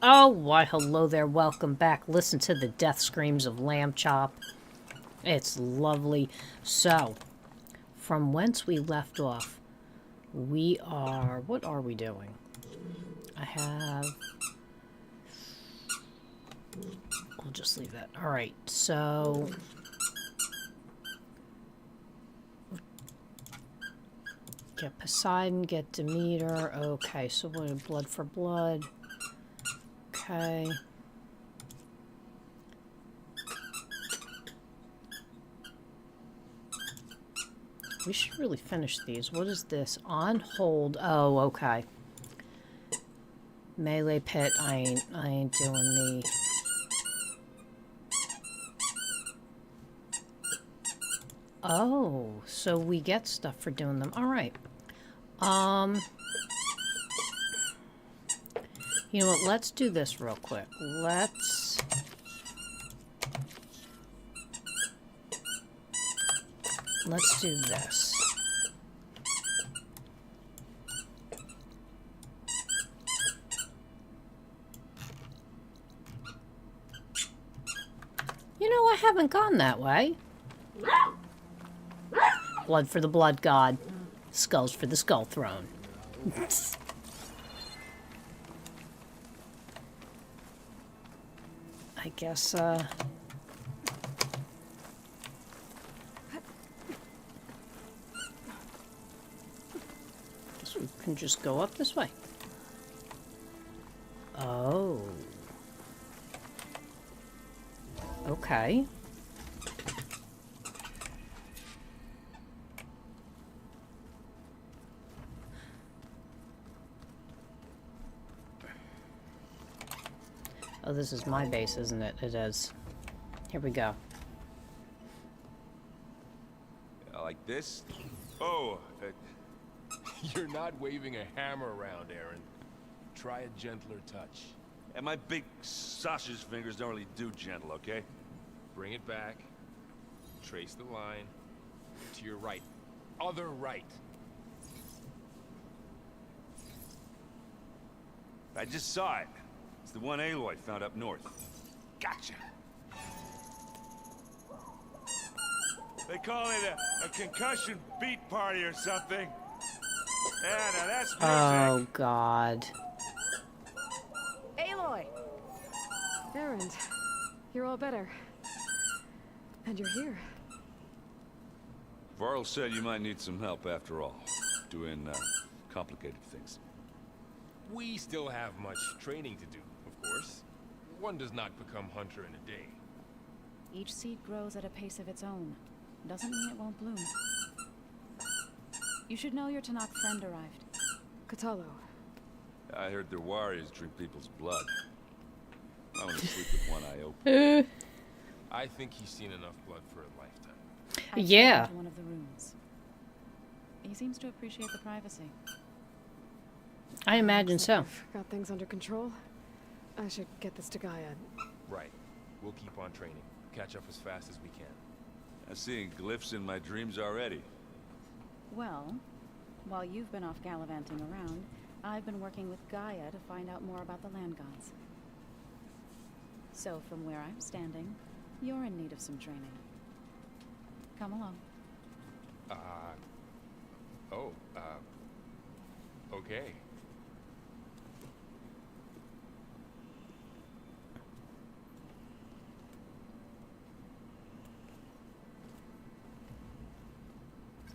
Oh, why hello there, welcome back. Listen to the death screams of Lamb Chop. It's lovely. So, from whence we left off, we are... What are we doing? I have... I'll just leave that. Alright, so... Get Poseidon, get Demeter. Okay, so what? Blood for blood. Okay. We should really finish these. What is this? On hold. Oh, okay. Melee pit. I ain't doing the... Oh, so we get stuff for doing them. All right. You know what? Let's do this real quick. Let's do this. You know, I haven't gone that way. Blood for the blood god. Skulls for the skull throne. I guess, guess we can just go up this way. Oh. Okay. Oh, this is my base, isn't it? It is. Here we go. Like this? Oh, You're not waving a hammer around, Aaron. Try a gentler touch. and my big sausage fingers don't really do gentle, okay? Bring it back. Trace the line. To your right. Other right. I just saw it. It's the one Aloy found up north. Gotcha. They call it a concussion beat party or something. Yeah, now that's music. Oh, God. Aloy! Aaron, you're all better. And you're here. Varl said you might need some help after all. Doing, complicated things. We still have much training to do, of course. One does not become hunter in a day. Each seed grows at a pace of its own. Doesn't mean it won't bloom. You should know your Tanakh friend arrived. Katalo. I heard their warriors drink people's blood. I want to sleep with one eye open. I think he's seen enough blood for a lifetime. I Yeah. found him to one of the rooms. He seems to appreciate the privacy. I imagine Looks like so. we've got things under control. I should get this to Gaia. Right. We'll keep on training. Catch up as fast as we can. I'm seeing glyphs in my dreams already. Well, while you've been off gallivanting around, I've been working with Gaia to find out more about the land gods. So from where I'm standing, you're in need of some training. Come along. Okay.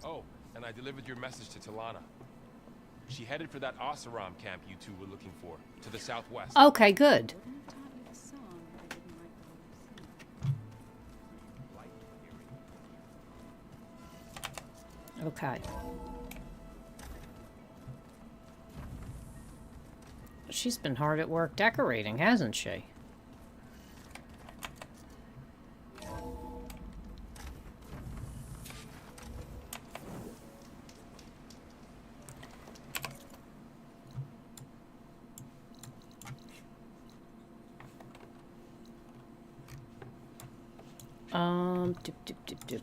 Oh, and I delivered your message to Talana. She headed for that Oseram camp you two were looking for, to the southwest. Okay, good. Wouldn't have taught me the song, but I didn't like the Okay. She's been hard at work decorating, hasn't she? Dip, dip, dip, dip.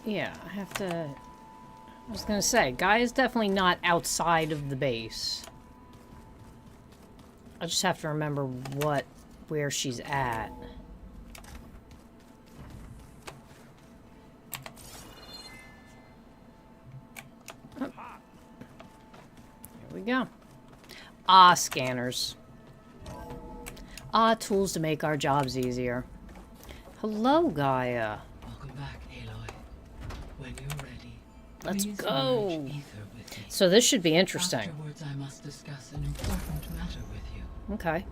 Yeah, I have to... I was gonna say, Guy is definitely not outside of the base. I just have to remember where she's at. Oh. Here we go. Ah, scanners. Ah, tools to make our jobs easier. Hello, Gaia. Welcome back, Aloy. When you're ready, Let's please go. merge ether with me. So this should be interesting. Afterwards, I must discuss an important matter with you. Okay.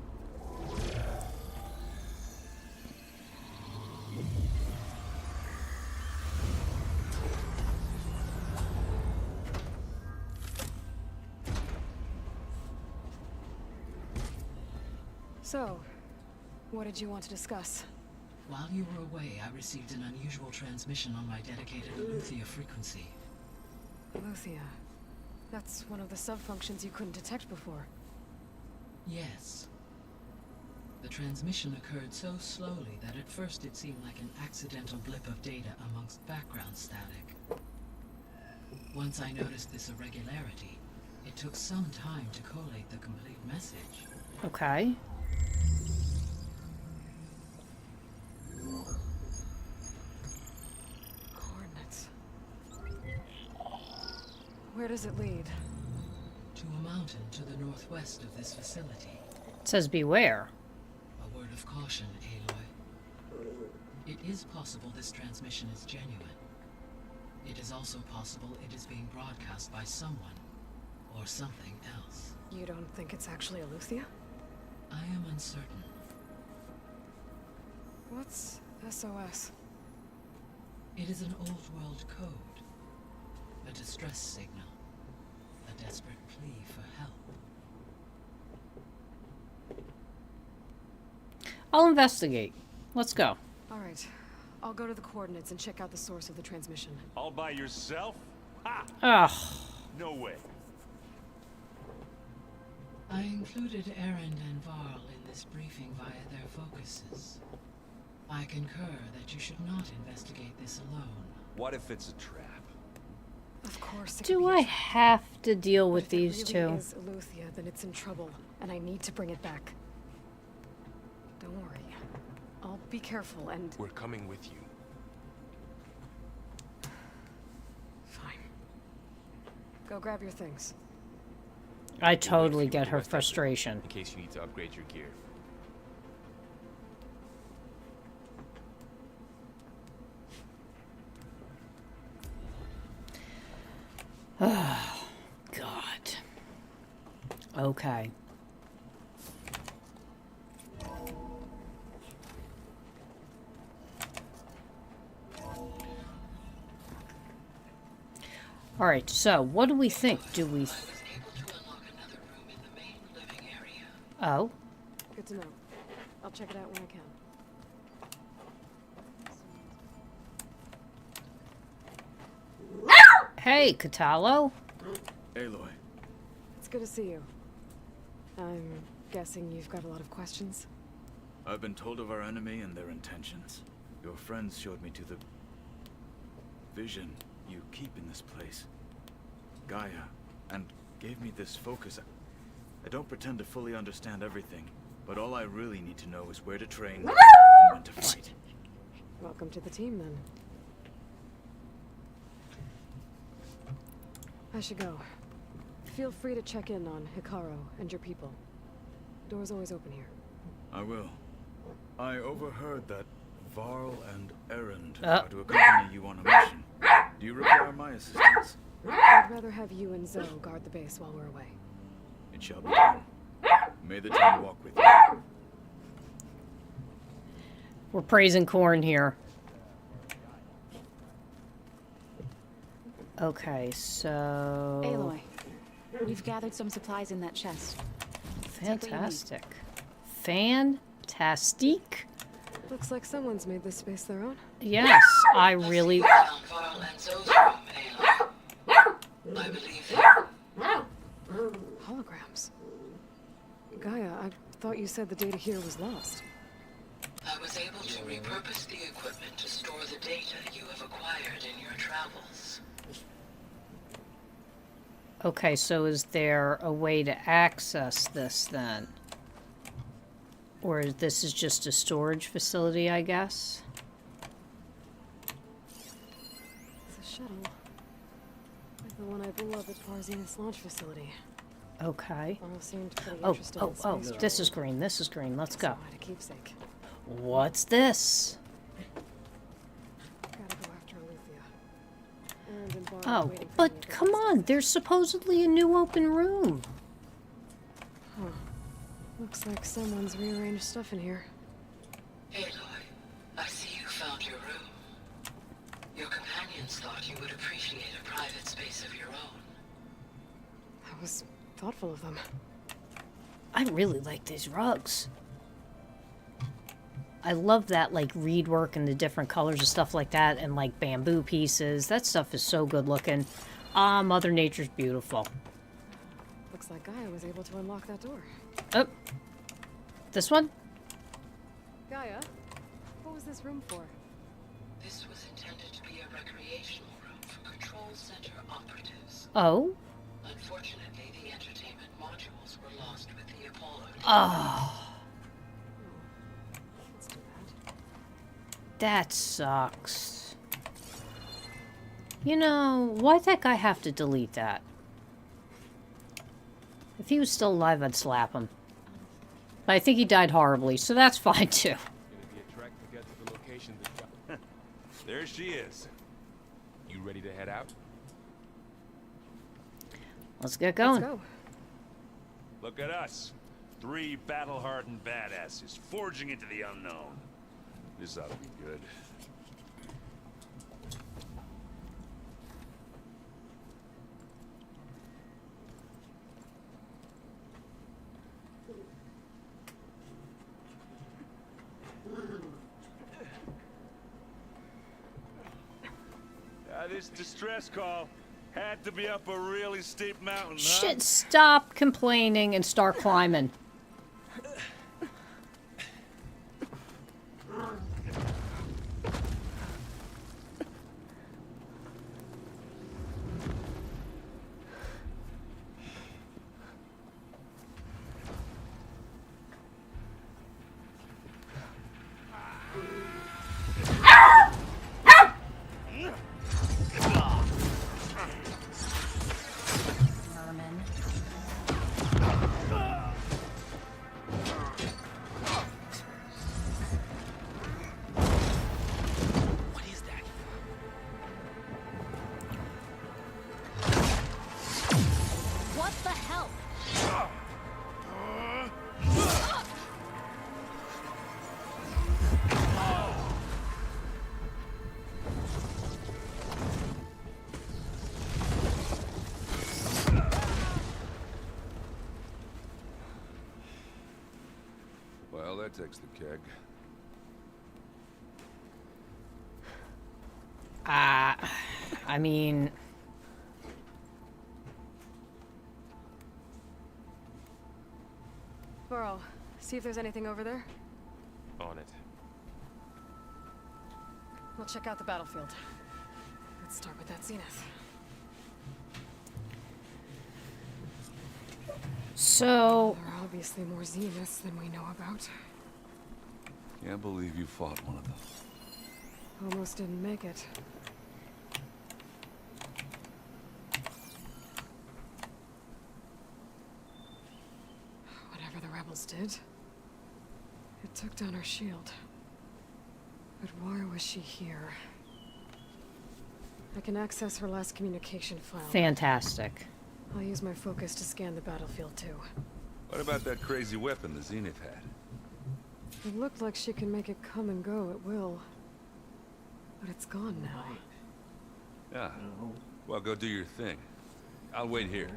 So, what did you want to discuss? While you were away, I received an unusual transmission on my dedicated Aletheia frequency. Aletheia. That's one of the sub-functions you couldn't detect before. Yes. The transmission occurred so slowly that at first it seemed like an accidental blip of data amongst background static. Once I noticed this irregularity, it took some time to collate the complete message. Okay. Coordinates. Where does it lead? To a mountain to the northwest of this facility. It says beware. A word of caution, Aloy. It is possible this transmission is genuine. It is also possible it is being broadcast by someone, or something else. You don't think it's actually Aletheia? I am uncertain. What's SOS? It is an old world code. A distress signal. A desperate plea for help. I'll investigate. Let's go. Alright. I'll go to the coordinates and check out the source of the transmission. All by yourself? Ha! Ugh. No way. I included Erend and Varl in this briefing via their focuses. I concur that you should not investigate this alone. What if it's a trap? Of course. it Do could be I a trap. have to deal But with if these it two? really is Aletheia, then it's in trouble, and I need to bring it back. Don't worry. I'll be careful and... We're coming with you. Fine. Go grab your things. I totally get her frustration. In case you need to upgrade your gear. Oh, God. Okay. All right, so what do we think? Do we... I was able to unlock another room in the main living area. Oh, Good to know. I'll check it out when I can. hey, Catalo. Aloy, It's good to see you. I'm guessing you've got a lot of questions? I've been told of our enemy and their intentions. Your friends showed me to the vision you keep in this place, Gaia, and gave me this focus. I don't pretend to fully understand everything, but all I really need to know is where to train and when to fight. Welcome to the team, then. I should go. Feel free to check in on Hikaru and your people. Door's always open here. I will. I overheard that Varl and Erend are to accompany you on a mission. Do you require my assistance? I'd rather have you and Zoe guard the base while we're away. It shall be done. May the team walk with you. We're praising Corn here. Okay, so... Aloy, we've gathered some supplies in that chest. Fantastic. Fantastic. Looks like someone's made this space their own. Yes, I really... Found Varl and Zoe's room, Aloy. I believe Holograms. Gaia, I thought you said the data here was lost. I was able to repurpose the equipment to store the data you have acquired in your travels. Okay, so is there a way to access this then? Or this is just a storage facility, I guess? It's a shuttle. Like the one I blew up at Parzinus launch facility. Okay. All seemed pretty Oh, interested oh, in oh, space this is travel. green, this is green. Let's So go. I had a keepsake. What's this? Gotta go after Alethea. And embark Oh, waiting for but the come on, visit. there's supposedly a new open room. Huh. Looks like someone's rearranged stuff in here. Aloy, I see you found your room. Your companions thought you would appreciate a private space of your own. That was thoughtful of them. I really like these rugs. I love that, like, reed work and the different colors and stuff like that, and, like, bamboo pieces. That stuff is so good looking. Ah, Mother Nature's beautiful. Looks like Gaia was able to unlock that door. Oh. This one? Gaia, what was this room for? This was intended to be a recreational room for control center operatives. Oh. Unfortunately, the entertainment modules were lost with the Apollo. Oh. That's too bad. That sucks. You know, why'd that guy have to delete that? If he was still alive, I'd slap him. But I think he died horribly, so that's fine too. Gonna be a trek to get to the location that There she is. You ready to head out? Let's get going. Let's go. Look at us. 3 battle-hardened badasses forging into the unknown. This ought to be good. This distress call had to be up a really steep mountain, huh? Shit, stop complaining and start climbing. Merman. What is that? What the hell? Well, that takes the keg. I mean... Burrow, see if there's anything over there. On it. We'll check out the battlefield. Let's start with that zenith. So... There are obviously more zeniths than we know about. Can't believe you fought one of them. Almost didn't make it. Whatever the rebels did, it took down our shield. But why was she here? I can access her last communication file. Fantastic. I'll use my focus to scan the battlefield too. What about that crazy weapon the Zenith had? It looked like she can make it come and go at will. But it's gone now. Yeah. Well, go do your thing. I'll wait here.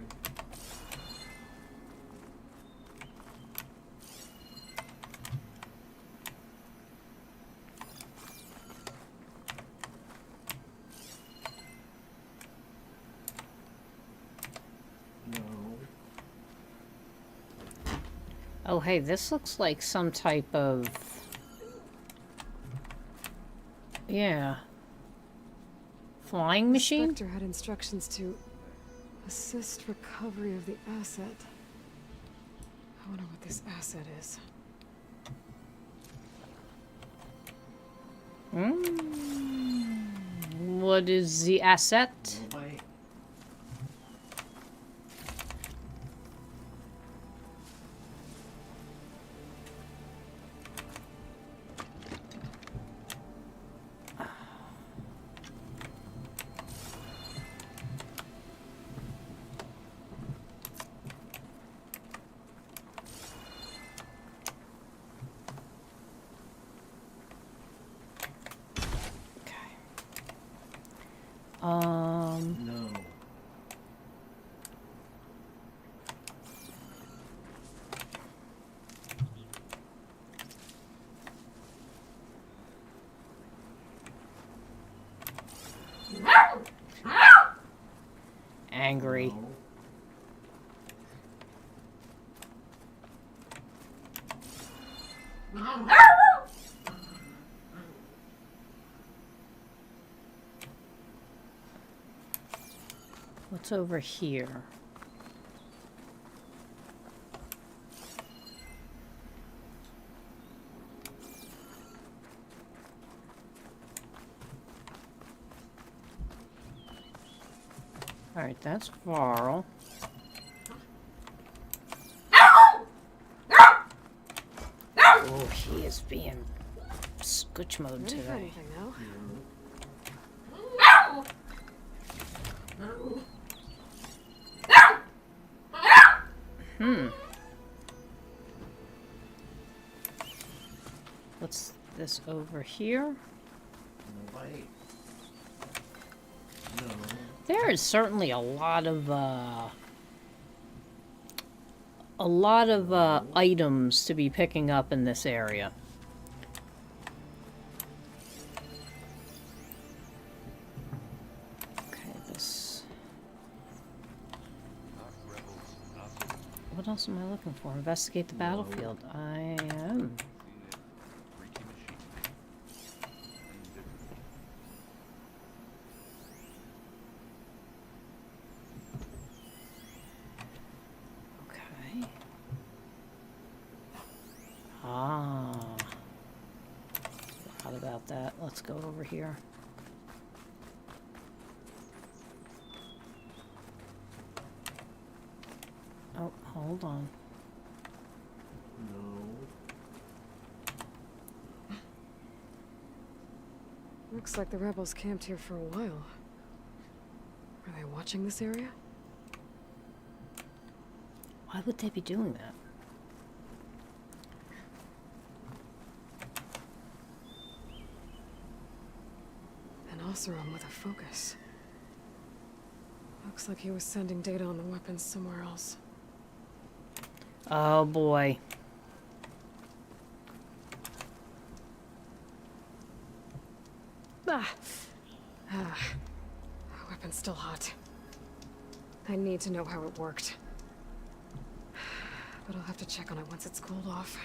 Oh, hey, this looks like some type of Yeah. Flying machine? Spectre had instructions to assist recovery of the asset. I wonder what this asset is. What is the asset? No. Angry. No. What's over here? Alright, that's Varl. Oh, he is being scooch mode Ready for today. anything now? What's this over here? No bite. No. There is certainly a lot of items to be picking up in this area. Okay, this. What else am I looking for? Investigate the battlefield. I am. Okay. Ah. Forgot about that. Let's go over here. Oh, hold on. No. Looks like the rebels camped here for a while. Are they watching this area? Why would they be doing that? An Oseram with a focus. Looks like he was sending data on the weapons somewhere else. Oh boy. Ah! Ah. Weapon's still hot. I need to know how it worked. But I'll have to check on it once it's cooled off.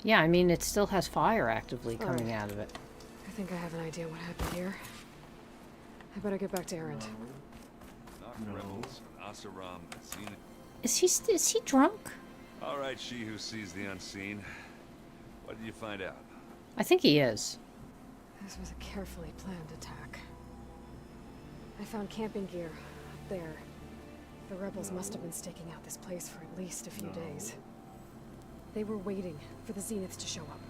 Yeah, I mean, it still has fire actively coming Alright. out of it. I think I have an idea what happened here. I better get back to Erend. Not rebels, Oseram, Zenith. Is he drunk? All right, she who sees the unseen. What did you find out? I think he is. This was a carefully planned attack. I found camping gear up there. The rebels must have been staking out this place for at least a few days. They were waiting for the Zeniths to show up.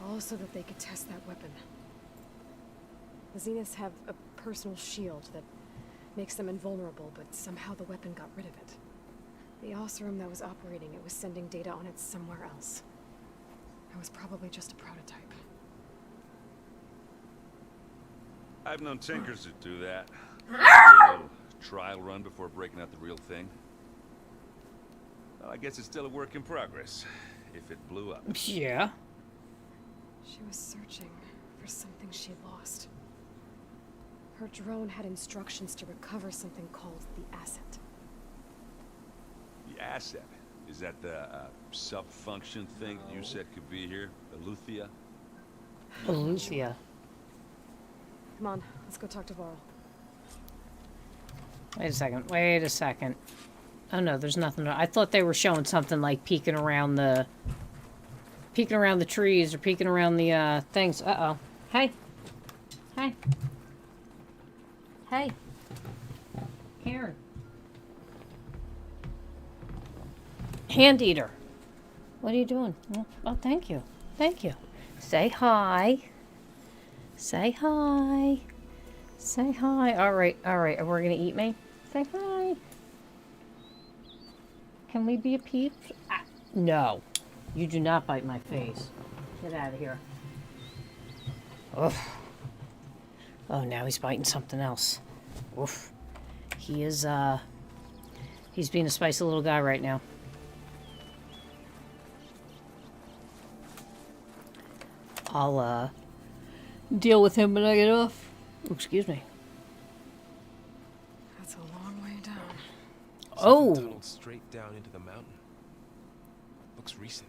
All so that they could test that weapon. The Zeniths have a personal shield that makes them invulnerable, but somehow the weapon got rid of it. The Oseram that was operating it was sending data on it somewhere else. It was probably just a prototype. I've known tinkers that do that. Do a little trial run before breaking out the real thing. Well, I guess it's still a work in progress. If it blew up. Yeah. She was searching for something she lost. Her drone had instructions to recover something called the asset. The asset? Is that the sub-function thing that you said could be here? Eleuthia? Eleuthia. Come on, let's go talk to Varl. Wait a second. Wait a second. Oh no, there's nothing. I thought they were showing something like peeking around the trees or peeking around the things. Uh-oh. Hey. Hey. Hey. Karen. Hand eater. What are you doing? Oh, thank you. Thank you. Say hi. Say hi. Say hi. All right. All right. We're going to eat me? Say hi. Can we be a peep? Ah, no. You do not bite my face. Get out of here. Ugh. Oh, now he's biting something else. Oof. He is, he's being a spicy little guy right now. I'll, deal with him when I get off. Oh, excuse me. That's a long way down. Oh! Tunneled straight down into the mountain. Looks recent.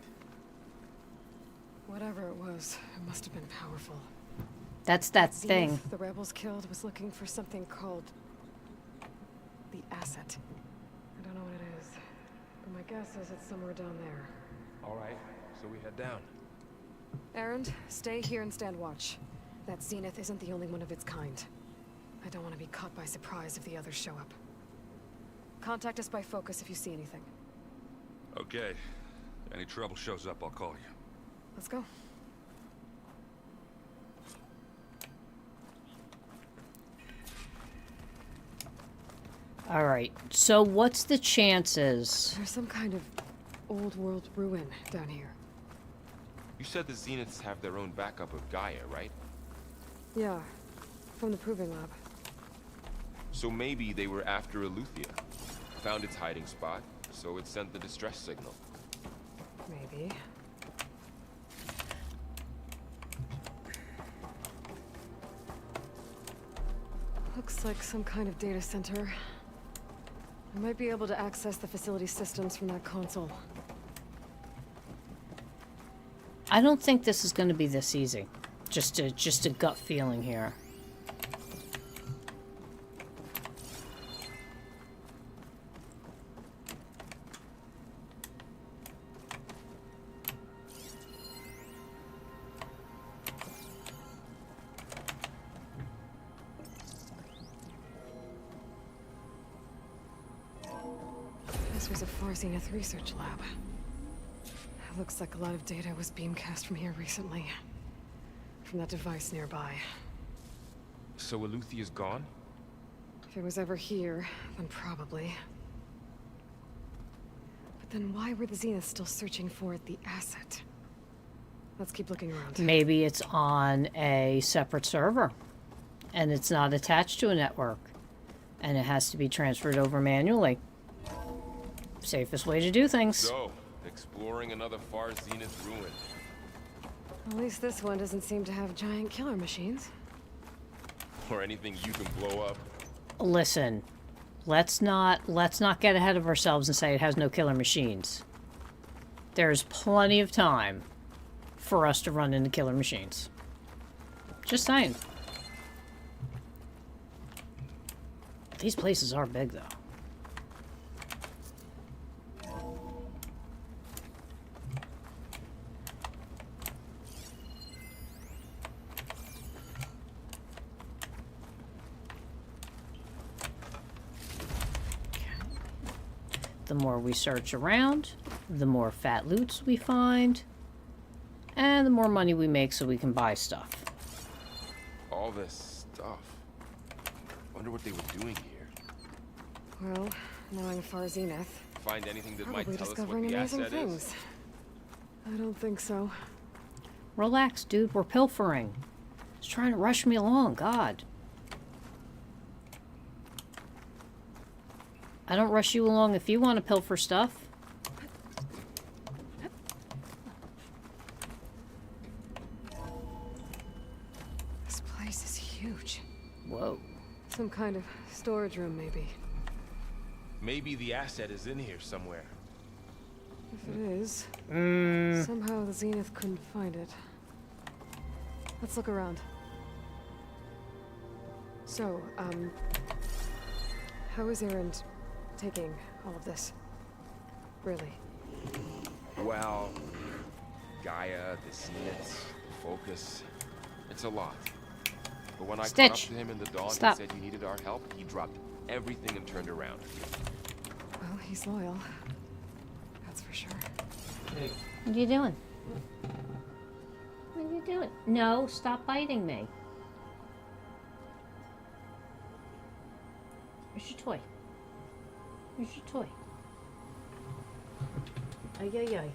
Whatever it was, it must have been powerful. That's that Zenith thing. the rebels killed was looking for something called the asset. I don't know what it is, but my guess is it's somewhere down there. All right, so we head down. Erend, stay here and stand watch. That Zenith isn't the only one of its kind. I don't want to be caught by surprise if the others show up. Contact us by focus if you see anything. Okay. Any trouble shows up, I'll call you. Let's go. All right. So what's the chances? There's some kind of old world ruin down here. You said the Zeniths have their own backup of Gaia, right? Yeah, from the proving lab. So maybe they were after Eleuthia. Found its hiding spot, so it sent the distress signal. Maybe. Looks like some kind of data center. I might be able to access the facility systems from that console. I don't think this is going to be this easy. Just a gut feeling here. This was a Far Zenith research lab. Looks like a lot of data was beamcast from here recently. From that device nearby. So Eleuthia's gone? If it was ever here, then probably. But then why were the Zeniths still searching for the asset? Let's keep looking around. Maybe it's on a separate server. And it's not attached to a network. And it has to be transferred over manually. Safest way to do things. So, exploring another Far Zenith ruin. At least this one doesn't seem to have giant killer machines. Or anything you can blow up. Listen, let's not get ahead of ourselves and say it has no killer machines. There's plenty of time for us to run into killer machines. Just saying. These places are big, though. The more we search around, the more fat loots we find, and the more money we make so we can buy stuff. All this stuff. Wonder what they were doing here. Well, knowing Far Zenith, Find anything that probably might tell us what discovering the amazing asset things. is? I don't think so. Relax, dude. We're pilfering. He's trying to rush me along. God. I don't rush you along if you want to pilfer stuff. This place is huge. Whoa. Some kind of storage room, maybe. Maybe the asset is in here somewhere. If it is, Hmm. somehow the Zenith couldn't find it. Let's look around. So, how is Erend taking all of this? Really? Well, Gaia, the Smiths, the Focus, it's a lot. But when I caught up Stitch. to him in the dawn, Stop. he said you needed our help. He dropped everything and turned around. Well, he's loyal. That's for sure. Hey, What are you doing? What are you doing? No, stop biting me. Where's your toy? Where's your toy? Ay, ay, ay.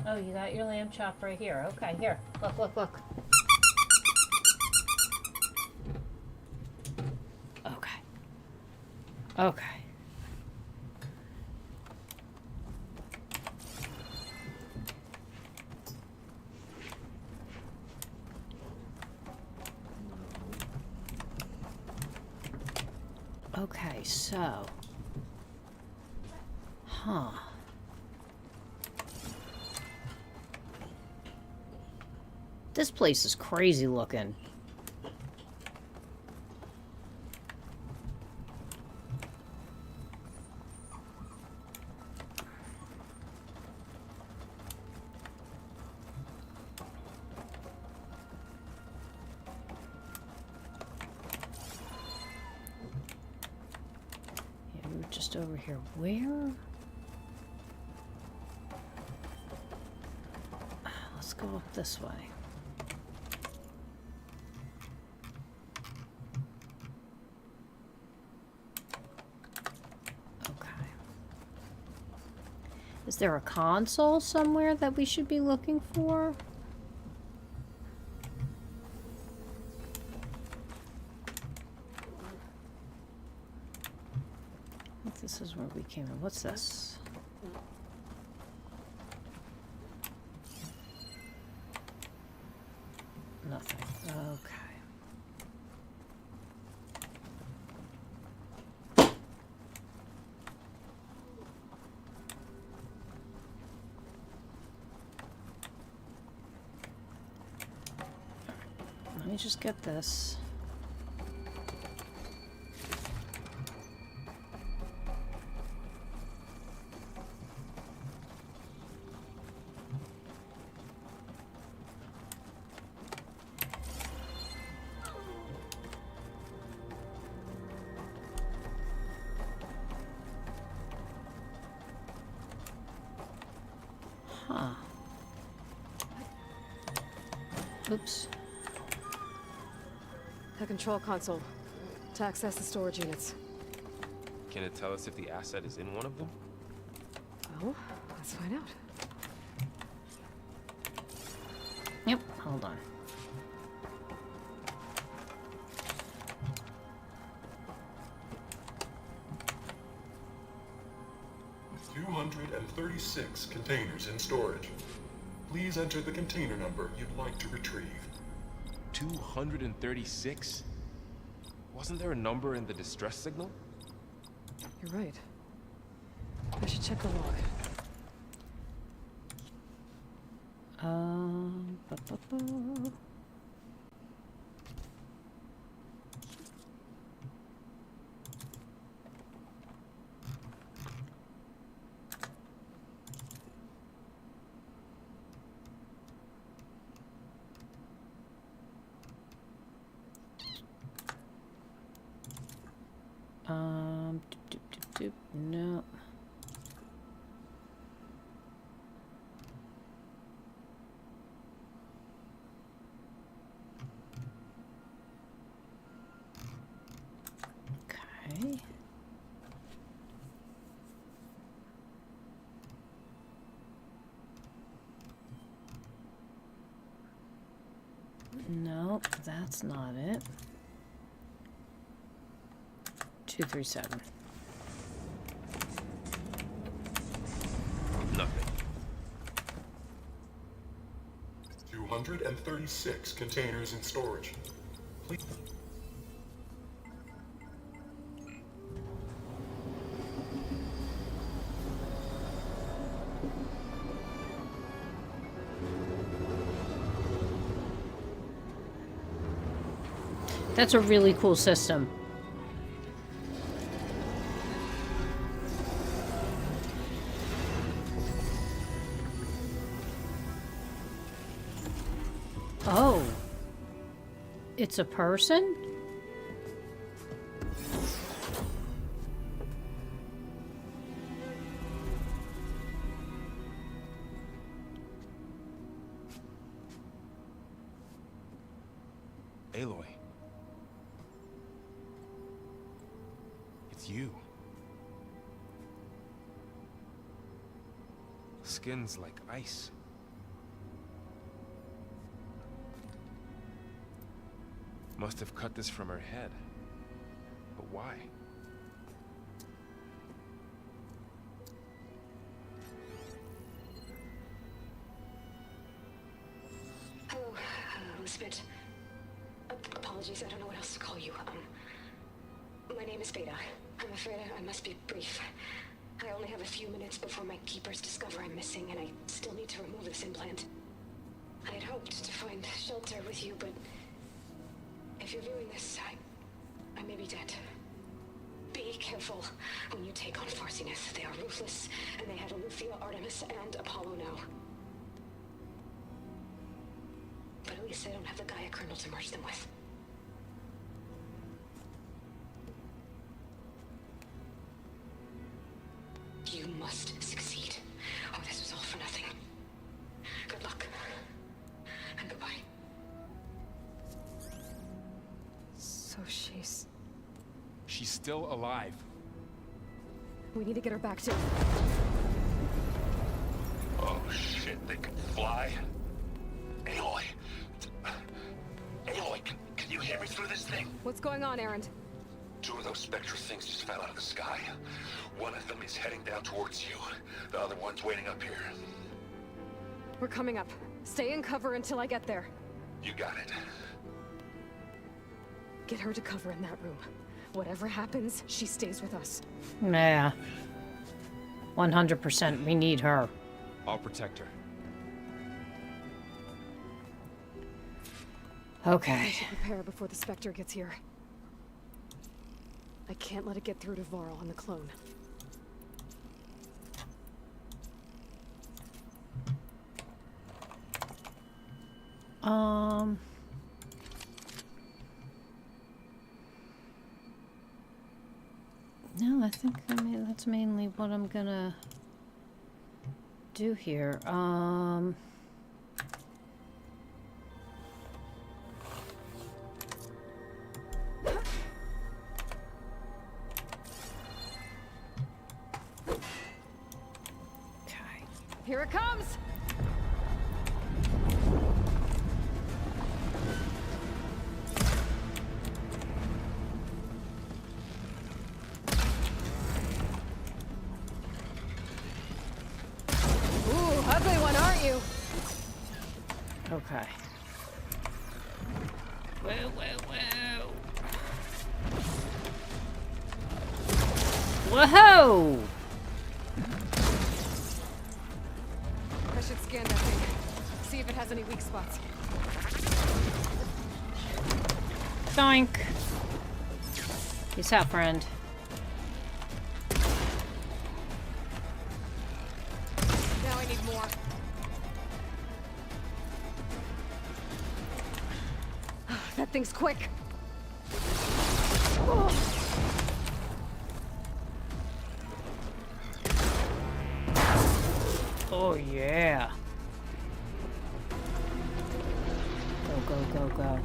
Oh, you got your lamb chop right here. Okay, here. Look, look, look. Okay. Okay. Okay, so. Huh. This place is crazy looking. Yeah, we were just over here. Where? Let's go up this way. Is there a console somewhere that we should be looking for? I think this is where we came in. What's this? Nothing. Okay. Let me just get this. Huh. Oops. The control console. To access the storage units. Can it tell us if the asset is in one of them? Well, let's find out. Yep, hold on. $236 containers in storage. Please enter the container number you'd like to retrieve. 236? Wasn't there a number in the distress signal? You're right. I should check the log. Ba, ba, ba. Doop, doop, doop, doop. No. Okay. No, that's not it. 237. Nothing. 236 containers in storage. Please. That's a really cool system. Oh. It's a person? Aloy. It's you. Skin's like ice. Must have cut this from her head. But why? Hello, Elizabeth. Apologies, I don't know what else to call you. My name is Beta. I'm afraid I must be brief. I only have a few minutes before my keepers discover I'm missing, and I still need to remove this implant. I had hoped to find shelter with you, but if you're viewing this, I may be dead. Be careful when you take on Farsiness. They are ruthless, and they have Aletheia, Artemis, and Apollo now. But at least they don't have the Gaia kernel to merge them with. You must succeed, or this was all for nothing. Good luck, and goodbye. So she's... She's still alive. We need to get her back to... Oh shit, they can fly? Aloy! Aloy, can you hear me through this thing? What's going on, Erend? Two of those Spectre things just fell out of the sky. One of them is heading down towards you. The other one's waiting up here. We're coming up. Stay in cover until I get there. You got it. Get her to cover in that room. Whatever happens, she stays with us. Yeah. 100%. We need her. I'll protect her. Okay. We should prepare before the Spectre gets here. I can't let it get through to Varl and the clone. No, I think that's mainly what I'm gonna do here. Here it comes! Ooh, ugly one, aren't you? Okay. Whoa, whoa, whoa. Whoa! I should scan that thing. See if it has any weak spots. Doink. Peace out, friend. Now I need more. That thing's quick. Oh, yeah. Go, go, go, go.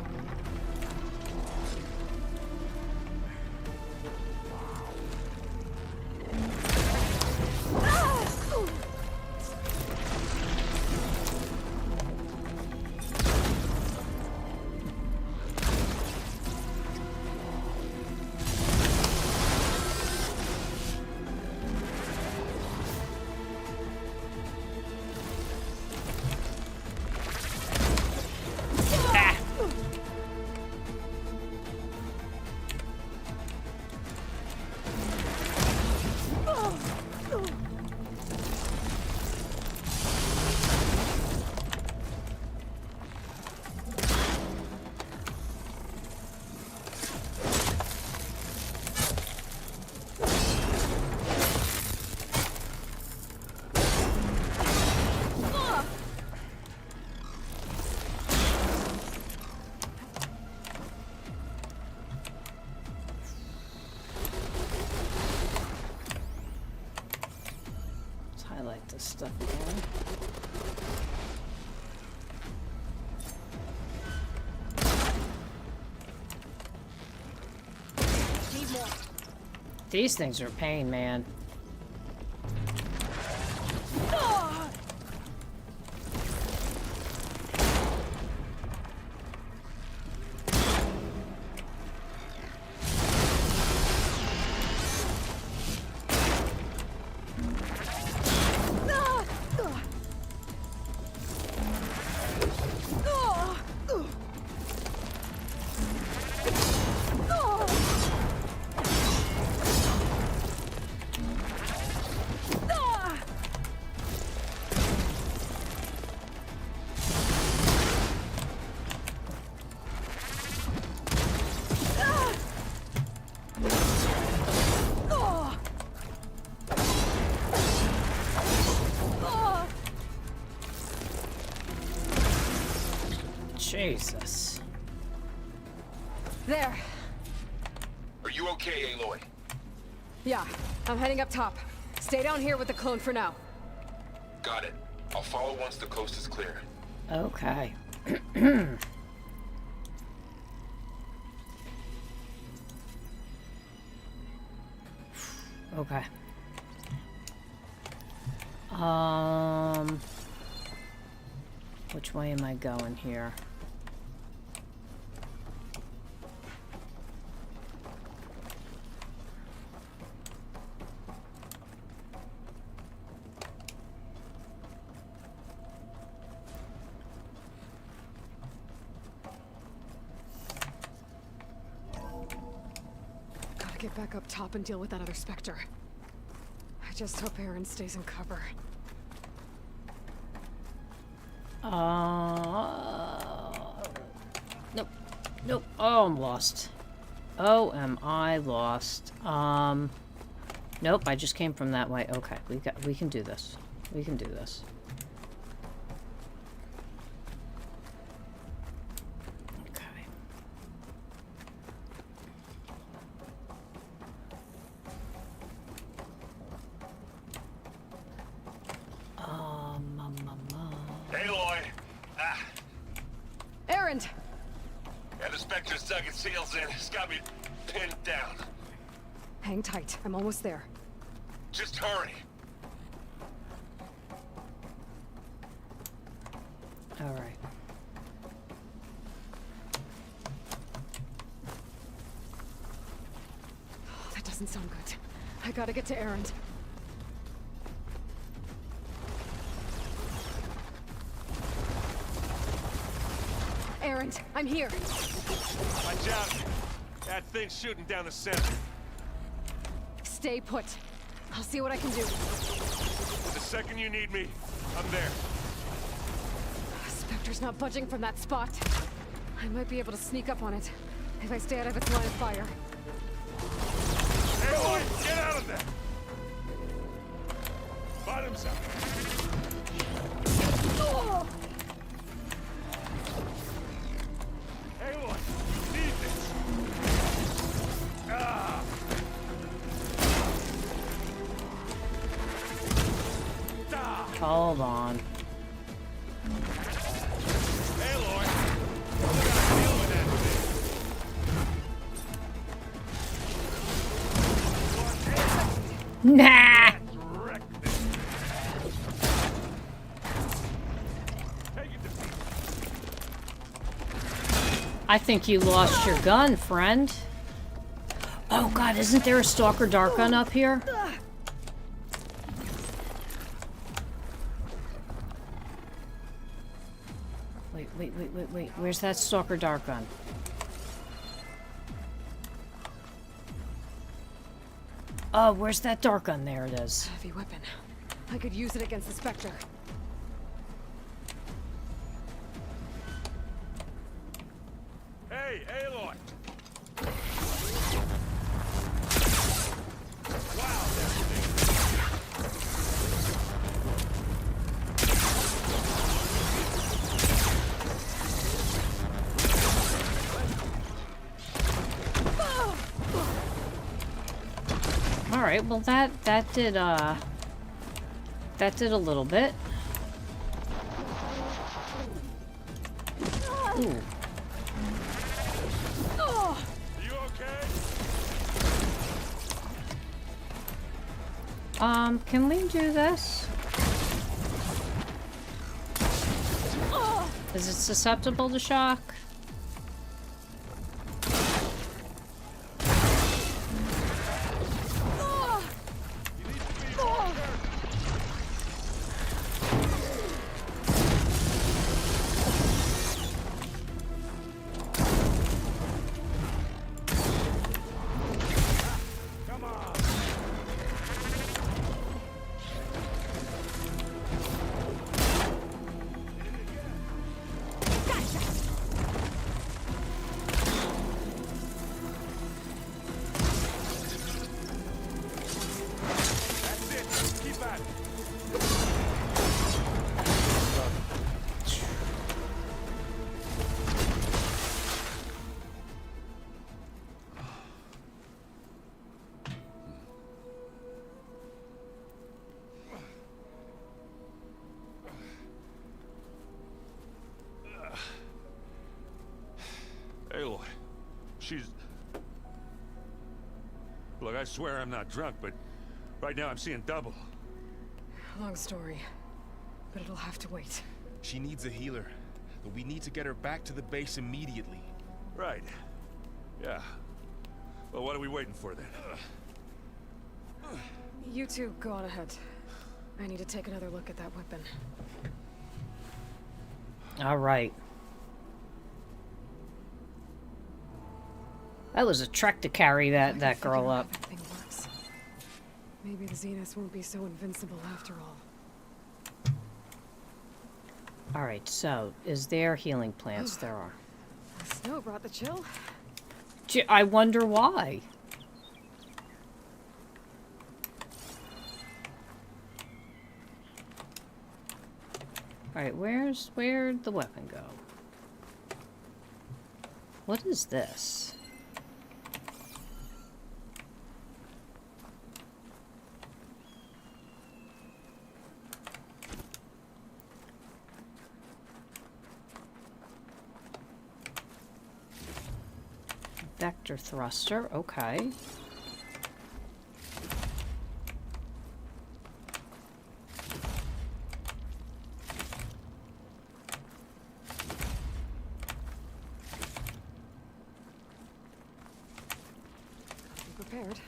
highlight this stuff again. Need more. These things are a pain, man. Jesus. There. Are you okay, Aloy? Yeah, I'm heading up top. Stay down here with the clone for now. Got it. I'll follow once the coast is clear. Okay. Okay. Which way am I going here? Gotta get back up top and deal with that other Spectre. I just hope Aaron stays in cover. Nope. Nope. Oh, I'm lost. Oh, am I lost? Nope, I just came from that way. Okay, we can do this. We can do this. Okay. Aloy! Ah, Aaron! yeah, the Spectre's dug its heels in. It's got me pinned down. Hang tight. I'm almost there. Just hurry. All right. Oh, that doesn't sound good. I gotta get to Aaron. Aaron, I'm here. Watch out. That thing's shooting down the center. Stay put. I'll see what I can do. The second you need me, I'm there. Spectre's not budging from that spot. I might be able to sneak up on it if I stay out of its line of fire. Aloy, get out of there! Bottoms up. Oh! Aloy, you need this. Ah! Hold on. Aloy, you gotta deal with that thing. Nah! Wreck this. Take it to me. I think you lost your gun, friend. Oh god, isn't there a Stalker Dart Gun up here? Wait. Where's that Stalker Dart Gun? Oh, where's that dart gun? There it is. Heavy weapon. I could use it against the Spectre. Hey, Aloy! Wow, that All right, well that did that did a little bit. Ooh. You okay? Can we do this? Is it susceptible to shock? Aloy, she's... Look, I swear I'm not drunk, but right now I'm seeing double. Long story, but it'll have to wait. She needs a healer, but we need to get her back to the base immediately. Right. Yeah. Well, what are we waiting for then? You two go on ahead. I need to take another look at that weapon. All right. That was a trek to carry that girl up. That thing works. Maybe the Zeniths won't be so invincible after all. All right, so is there healing plants? There are. The snow brought the chill. I wonder why. All right, where'd the weapon go? What is this? Vector thruster, okay. Be prepared.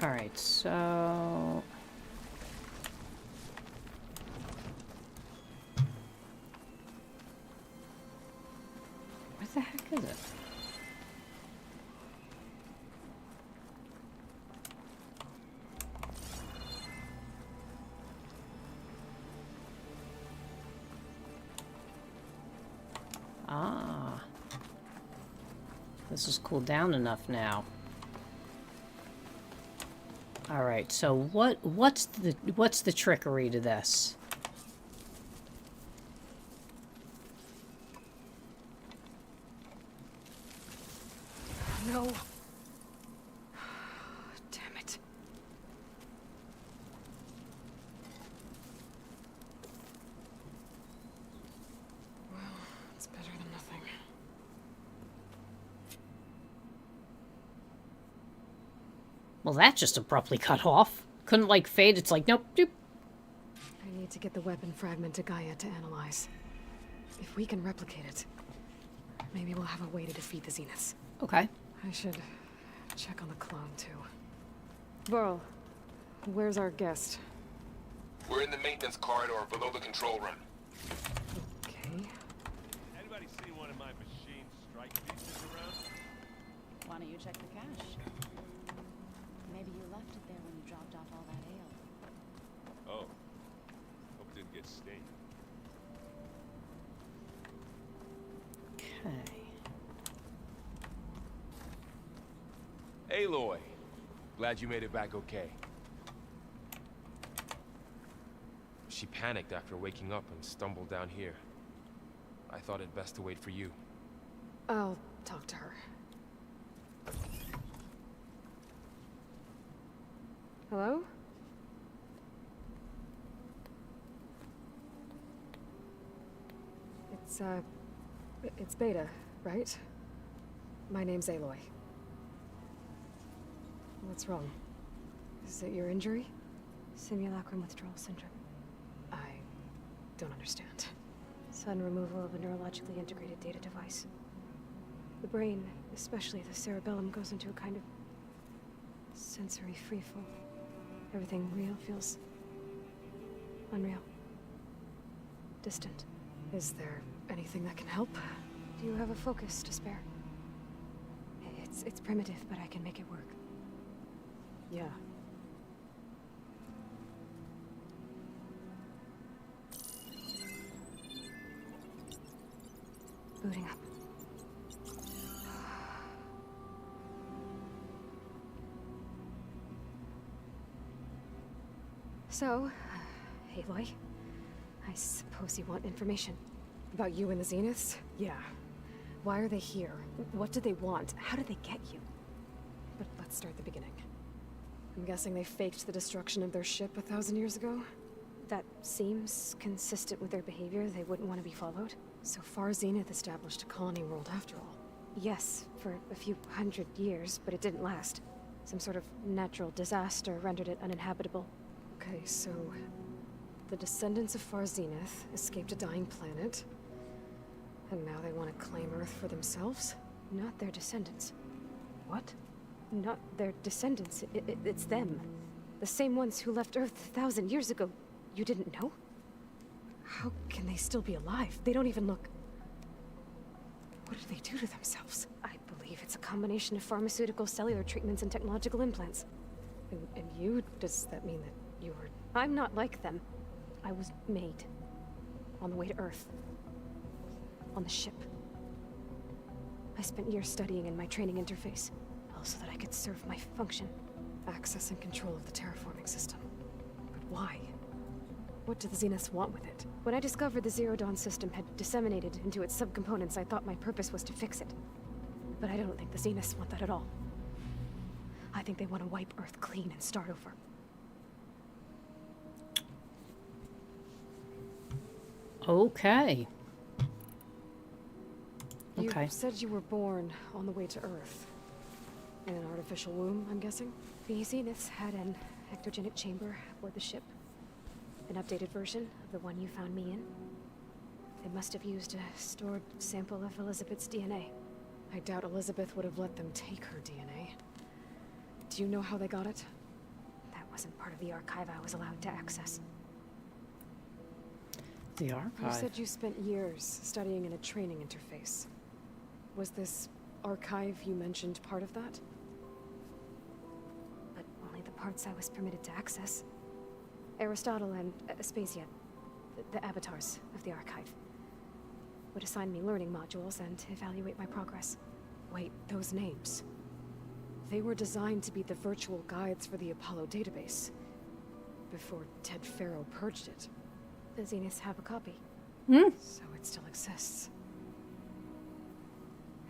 All right, so... What the heck is it? Ah. This is cooled down enough now. All right, so what's the trickery to this? No. Damn it. Well, it's better than nothing. Well, that just abruptly cut off. Couldn't, like, fade. It's like, nope, doop. I need to get the weapon fragment to Gaia to analyze. If we can replicate it, maybe we'll have a way to defeat the Zeniths. Okay. I should check on the clone, too. Burl, where's our guest? We're in the maintenance corridor below the control room. Okay. Anybody see one of my machine strike pieces around? Why don't you check the cache? Maybe you left it there when you dropped off all that ale. Oh. Hope it didn't get stained. Okay. Aloy, glad you made it back okay. She panicked after waking up and stumbled down here. I thought it best to wait for you. I'll talk to her. Hello? It's Beta, right? My name's Aloy. What's wrong? Is it your injury? Simulacrum withdrawal syndrome. I don't understand. Sudden removal of a neurologically integrated data device. The brain, especially the cerebellum, goes into a kind of sensory freefall. Everything real feels unreal. Distant. Is there anything that can help? Do you have a focus to spare? It's primitive, but I can make it work. Yeah. Booting up. So, Aloy, I suppose you want information. About you and the Zeniths? Yeah. Why are they here? What do they want? How did they get you? But let's start at the beginning. I'm guessing they faked the destruction of their ship 1,000 years ago? That seems consistent with their behavior. They wouldn't want to be followed. So far, Zenith established a colony world after all. Yes, for a few hundred years, but it didn't last. Some sort of natural disaster rendered it uninhabitable. Okay, so the descendants of Far Zenith escaped a dying planet, and now they want to claim Earth for themselves? Not their descendants. What? Not their descendants. It's them. The same ones who left Earth 1,000 years ago. You didn't know? How can they still be alive? They don't even look... What did they do to themselves? I believe it's a combination of pharmaceutical, cellular treatments, and technological implants. And you? Does that mean that you were... I'm not like them. I was made. On the way to Earth. On the ship. I spent years studying in my training interface, all so that I could serve my function. Access and control of the terraforming system. But why? What do the Zeniths want with it? When I discovered the Zero Dawn system had disseminated into its subcomponents, I thought my purpose was to fix it. But I don't think the Zeniths want that at all. I think they want to wipe Earth clean and start over. Okay. You Okay. said you were born on the way to Earth. In an artificial womb, I'm guessing? The Zeniths had an ectogenic chamber aboard the ship. An updated version of the one you found me in. They must have used a stored sample of Elizabeth's DNA. I doubt Elizabeth would have let them take her DNA. Do you know how they got it? That wasn't part of the archive I was allowed to access. The archive. You said you spent years studying in a training interface. Was this archive you mentioned part of that? But only the parts I was permitted to access. Aristotle and Aspasia, the avatars of the archive, would assign me learning modules and evaluate my progress. Wait, those names. They were designed to be the virtual guides for the Apollo database. Before Ted Faro purged it. The Zeniths have a copy. So it still exists.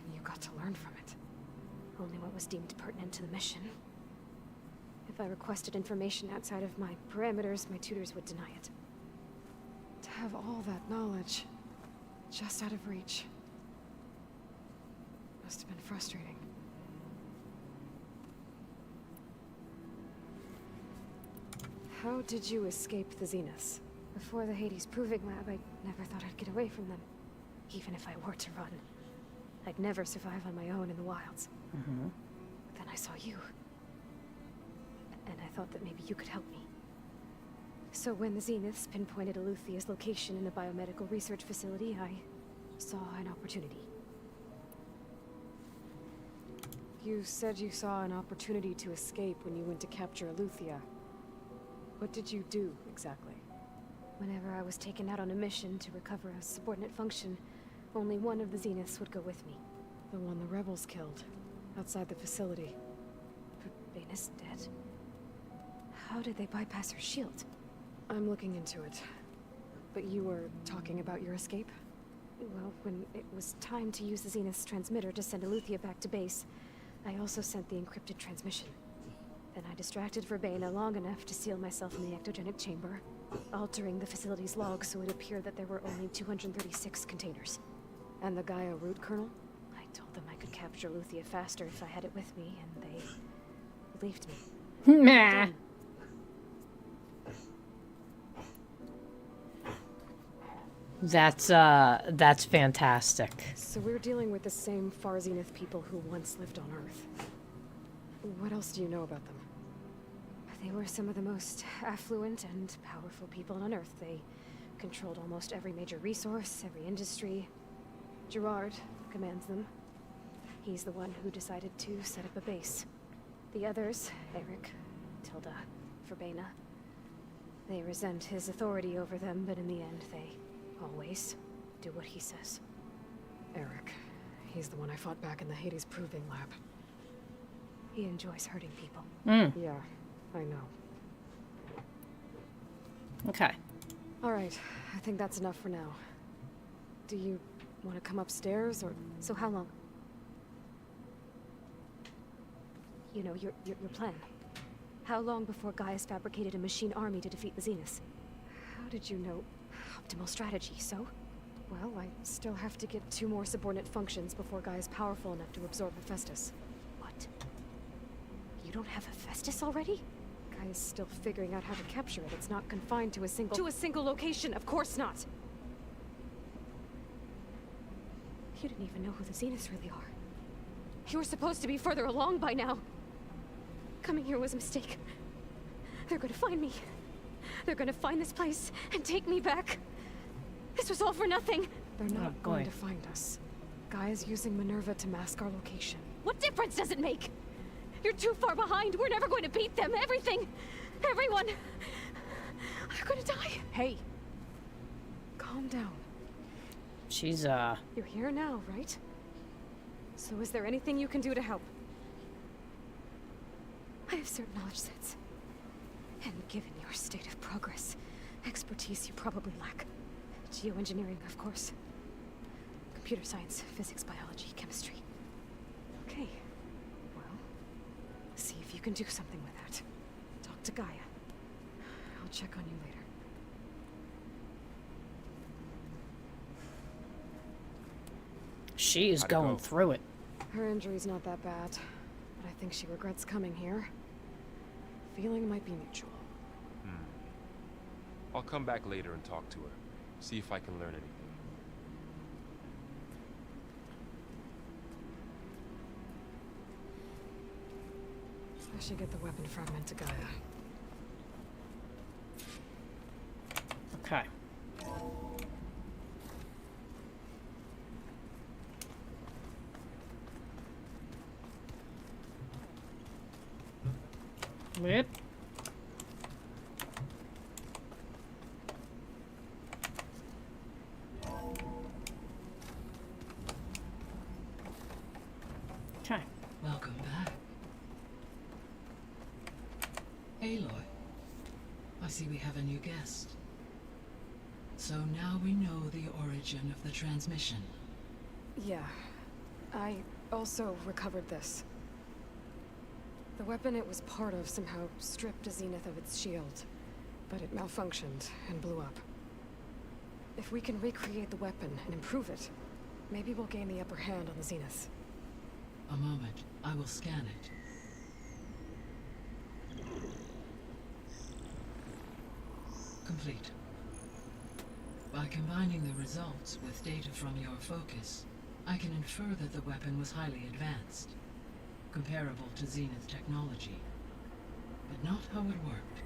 And you got to learn from it. Only what was deemed pertinent to the mission. If I requested information outside of my parameters, my tutors would deny it. To have all that knowledge, just out of reach. Must have been frustrating. How did you escape the Zeniths? Before the Hades Proving Lab, I never thought I'd get away from them. Even if I were to run. I'd never survive on my own in the wilds. But then I saw you. And I thought that maybe you could help me. So when the Zeniths pinpointed Eluthia's location in the biomedical research facility, I saw an opportunity. You said you saw an opportunity to escape when you went to capture Eluthia. What did you do, exactly? Whenever I was taken out on a mission to recover a subordinate function, only one of the Zeniths would go with me. The one the rebels killed, outside the facility. But Bane's dead. How did they bypass her shield? I'm looking into it. But you were talking about your escape? Well, when it was time to use the Zenith's transmitter to send Aletheia back to base, I also sent the encrypted transmission. Then I distracted Verbena long enough to seal myself in the ectogenic chamber, altering the facility's log so it appeared that there were only 236 containers. And the Gaia root kernel? I told them I could capture Aletheia faster if I had it with me, and they believed me. Nah. That's fantastic. So we're dealing with the same Far Zenith people who once lived on Earth. What else do you know about them? They were some of the most affluent and powerful people on Earth. They controlled almost every major resource, every industry. Gerard commands them. He's the one who decided to set up a base. The others, Eric, Tilda, Verbena, they resent his authority over them, but in the end, they always do what he says. Eric. He's the one I fought back in the Hades Proving Lab. He enjoys hurting people. Yeah, I know. Okay. Alright, I think that's enough for now. Do you want to come upstairs, or... So how long? You know, your plan. How long before Gaia's fabricated a machine army to defeat the Zeniths? How did you know? Optimal strategy, so? Well, I still have to get 2 more subordinate functions before Gaia's powerful enough to absorb Hephaestus. What? You don't have Hephaestus already? Gaia's still figuring out how to capture it. It's not confined to a single... To a single location, of course not! You didn't even know who the Zeniths really are. You were supposed to be further along by now! Coming here was a mistake. They're gonna find me. They're gonna find this place and take me back. This was all for nothing. They're not going to find us. Gaia's using Minerva to mask our location. What difference does it make? You're too far behind. We're never going to beat them. Everything. Everyone. They're gonna die. Hey. Calm down. She's, You're here now, right? So is there anything you can do to help? I have certain knowledge sets. And given your state of progress, expertise you probably lack. Geoengineering, of course. Computer science, physics, biology, chemistry. Okay. Well, see if you can do something with that. Talk to Gaia. I'll check on you later. she is going through it. Her injury's not that bad, but I think she regrets coming here. Feeling might be mutual. I'll come back later and talk to her. See if I can learn anything. I should get the weapon fragment to Gaia. Okay. Yep. Okay. Welcome back. Aloy, I see we have a new guest. So now we know the origin of the transmission. Yeah. I also recovered this. The weapon it was part of somehow stripped a Zenith of its shield, but it malfunctioned and blew up. If we can recreate the weapon and improve it, maybe we'll gain the upper hand on the Zeniths. A moment, I will scan it. Complete. By combining the results with data from your focus, I can infer that the weapon was highly advanced, comparable to Zenith technology, but not how it worked.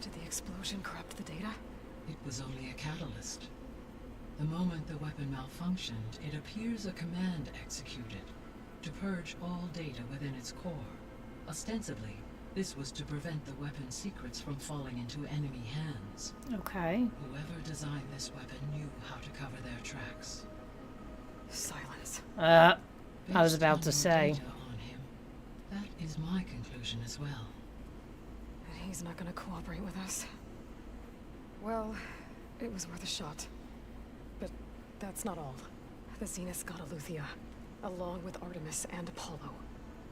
Did the explosion corrupt the data? It was only a catalyst. The moment the weapon malfunctioned, it appears a command executed to purge all data within its core. Ostensibly, this was to prevent the weapon's secrets from falling into enemy hands. Okay. Whoever designed this weapon knew how to cover their tracks. Silence. I was Based about on to your say. data on him, that is my conclusion as well. And he's not gonna cooperate with us. Well, it was worth a shot. But that's not all. The Zenith's got Eleuthia, along with Artemis and Apollo.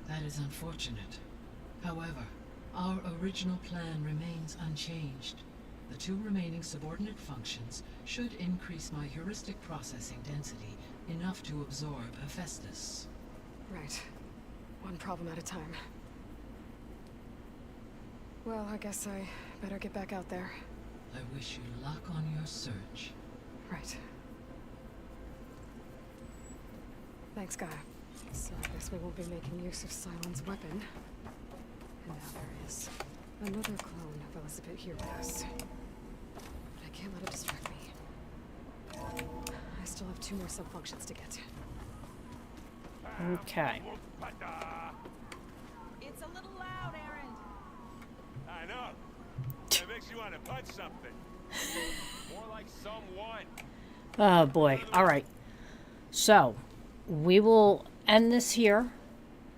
That is unfortunate. However, our original plan remains unchanged. The 2 remaining subordinate functions should increase my heuristic processing density enough to absorb Hephaestus. Right. One problem at a time. Well, I guess I better get back out there. I wish you luck on your search. Right. Thanks, Gaia. So I guess we won't be making use of Cylon's weapon. And now there is another clone of Elizabeth Heroes. But I can't let it distract me. I still have 2 more sub-functions to get. Okay. It's a little loud, Aaron. I know. It makes you want to punch something. More like someone. Oh boy. All right. So, we will end this here.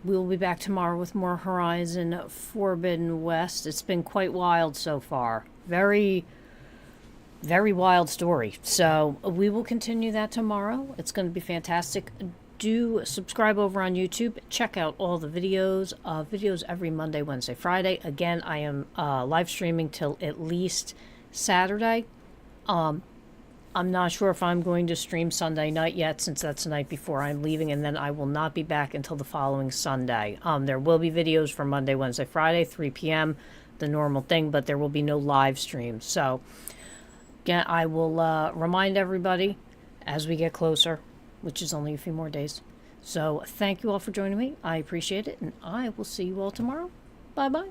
We will be back tomorrow with more Horizon Forbidden West. It's been quite wild so far. Very, very wild story. So, we will continue that tomorrow. It's going to be fantastic. Do subscribe over on YouTube. Check out all the videos. Videos every Monday, Wednesday, Friday. Again, I am live streaming till at least Saturday. I'm not sure if I'm going to stream Sunday night yet, since that's the night before I'm leaving, and then I will not be back until the following Sunday. There will be videos for Monday, Wednesday, Friday, 3 p.m., the normal thing, but there will be no live stream. So, again, I will remind everybody as we get closer, which is only a few more days. So, thank you all for joining me. I appreciate it, and I will see you all tomorrow. Bye-bye.